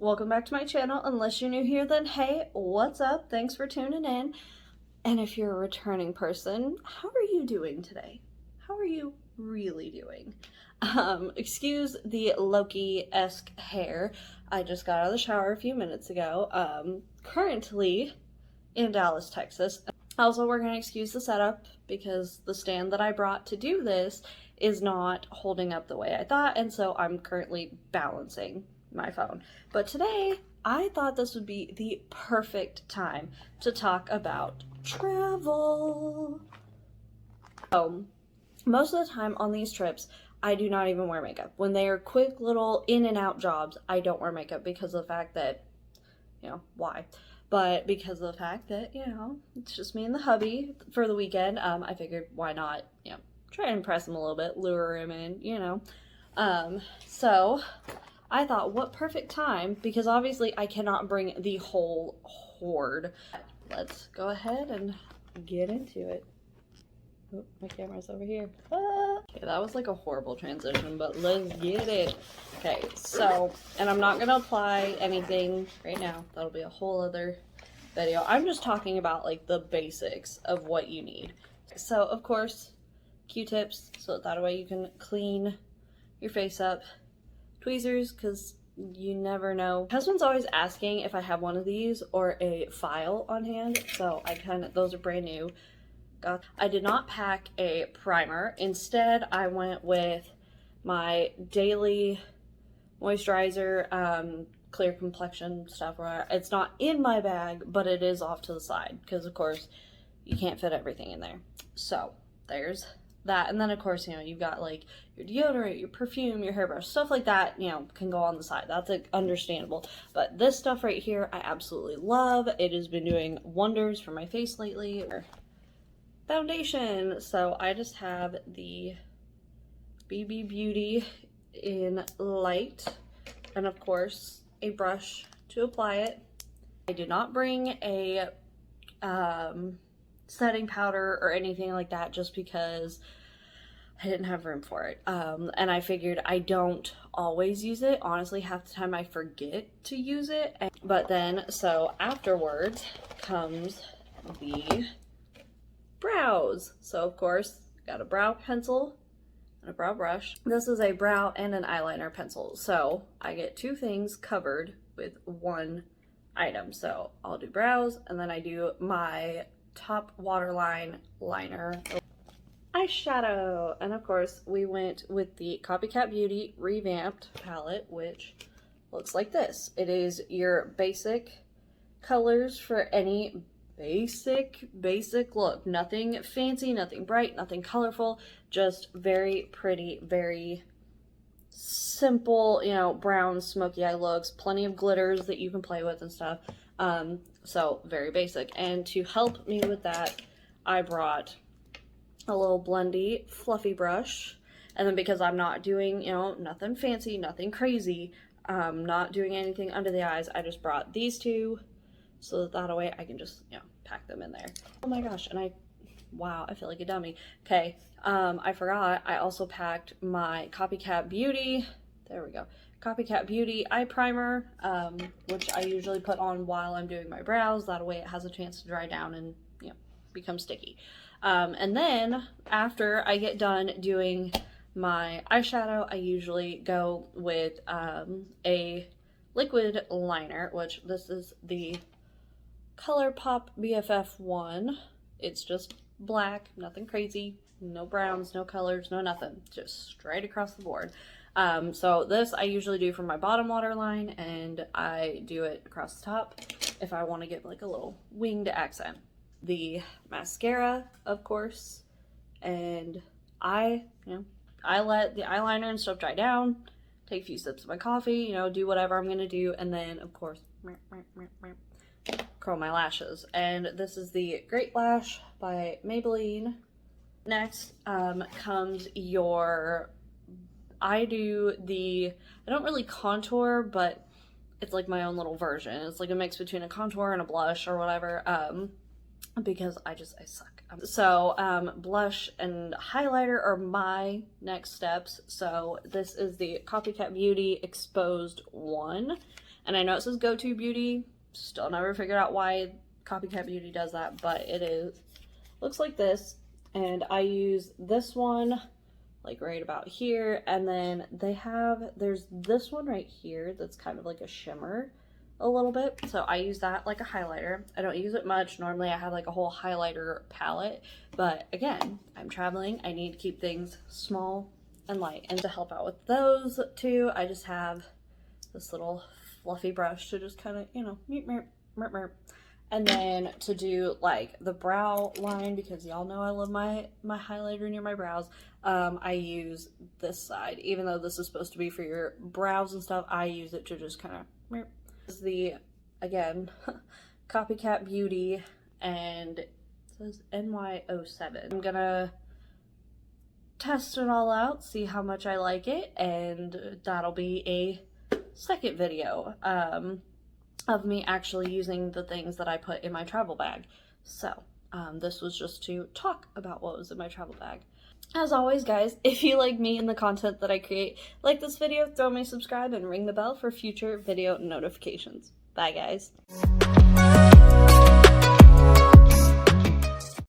welcome back to my channel. Unless you're new here, then hey, what's up? Thanks for tuning in. And if you're a returning person, how are you doing today? How are you really doing? Excuse the Loki-esque hair. I just got out of the shower a few minutes ago. Currently in Dallas, Texas. Also, we're gonna excuse the setup because the stand that I brought to do this is not holding up the way I thought, and so I'm currently balancing my phone. But today, I thought this would be the perfect time to talk about travel. So, most of the time on these trips, I do not even wear makeup. When they are quick little in and out jobs, I don't wear makeup because of the fact that, why? But because of the fact that, it's just me and the hubby for the weekend, I figured why not, try and impress him a little bit, lure him in, So I thought, what perfect time, because obviously I cannot bring the whole horde. Let's go ahead and get into it. Oh, my camera's over here. Ah. Okay, that was like a horrible transition, but let's get it. Okay, so, and I'm not gonna apply anything right now. That'll be a whole other video. I'm just talking about like the basics of what you need. So, of course, Q-tips, so that way you can clean your face up. Tweezers, because you never know. My husband's always asking if I have one of these or a file on hand, so those are brand new. I did not pack a primer. Instead, I went with my daily moisturizer, clear complexion stuff. Where it's not in my bag, but it is off to the side because, of course, you can't fit everything in there. So there's that. And then, of course, you've got like your deodorant, your perfume, your hairbrush, stuff like that, can go on the side. That's like understandable. But this stuff right here, I absolutely love. It has been doing wonders for my face lately. Foundation. So I just have the BB Beauty in light, and of course a brush to apply it. I did not bring a setting powder or anything like that just because I didn't have room for it. And I figured I don't always use it. Honestly, half the time I forget to use it. But then, so afterwards comes the brows. So of course, got a brow pencil and a brow brush. This is a brow and an eyeliner pencil. So I get two things covered with one item. So I'll do brows and then I do my top waterline liner. Eyeshadow. And of course, we went with the Copycat Beauty Revamped palette, which looks like this. It is your basic colors for any basic look. Nothing fancy, nothing bright, nothing colorful, just very pretty, very simple, brown smoky eye looks, plenty of glitters that you can play with and stuff. So very basic. And to help me with that, I brought a little blendy fluffy brush. And then because I'm not doing, nothing fancy, nothing crazy, not doing anything under the eyes, I just brought these two so that way I can just, pack them in there. Oh my gosh, and wow, I feel like a dummy. Okay, I forgot, I also packed my Copycat Beauty, there we go, Copycat Beauty eye primer, which I usually put on while I'm doing my brows. That way it has a chance to dry down and, become sticky. And then after I get done doing my eyeshadow, I usually go with a liquid liner, which this is the ColourPop BFF1. It's just black, nothing crazy, no browns, no colors, no nothing, just straight across the board. So this I usually do for my bottom waterline, and I do it across the top if I want to give like a little winged accent. The mascara, of course, and I let the eyeliner and stuff dry down, take a few sips of my coffee, do whatever I'm gonna do, and then of course curl my lashes. And this is the Great Lash by Maybelline. Next comes I don't really contour, but it's like my own little version. It's like a mix between a contour and a blush or whatever, because I suck. So blush and highlighter are my next steps. So this is the Copycat Beauty Exposed 1. And I know it says Go To Beauty. Still never figured out why Copycat Beauty does that, but it is. Looks like this. And I use this one like right about here, and then there's this one right here that's kind of like a shimmer a little bit, so I use that like a highlighter. I don't use it much. Normally I have like a whole highlighter palette, but again, I'm traveling, I need to keep things small and light. And to help out with those two, I just have this little fluffy brush to just kind of, you know, meep, meep, meep, meep. And then to do like the brow line, because y'all know I love my highlighter near my brows, I use this side. Even though this is supposed to be for your brows and stuff, I use it to just kind of, this is the, again, Copycat Beauty, and it says NY07. I'm gonna test it all out, see how much I like it, and that'll be a second video of me actually using the things that I put in my travel bag. So this was just to talk about what was in my travel bag. As always, guys, if you like me and the content that I create, like this video, throw me a subscribe and ring the bell for future video notifications. Bye, guys.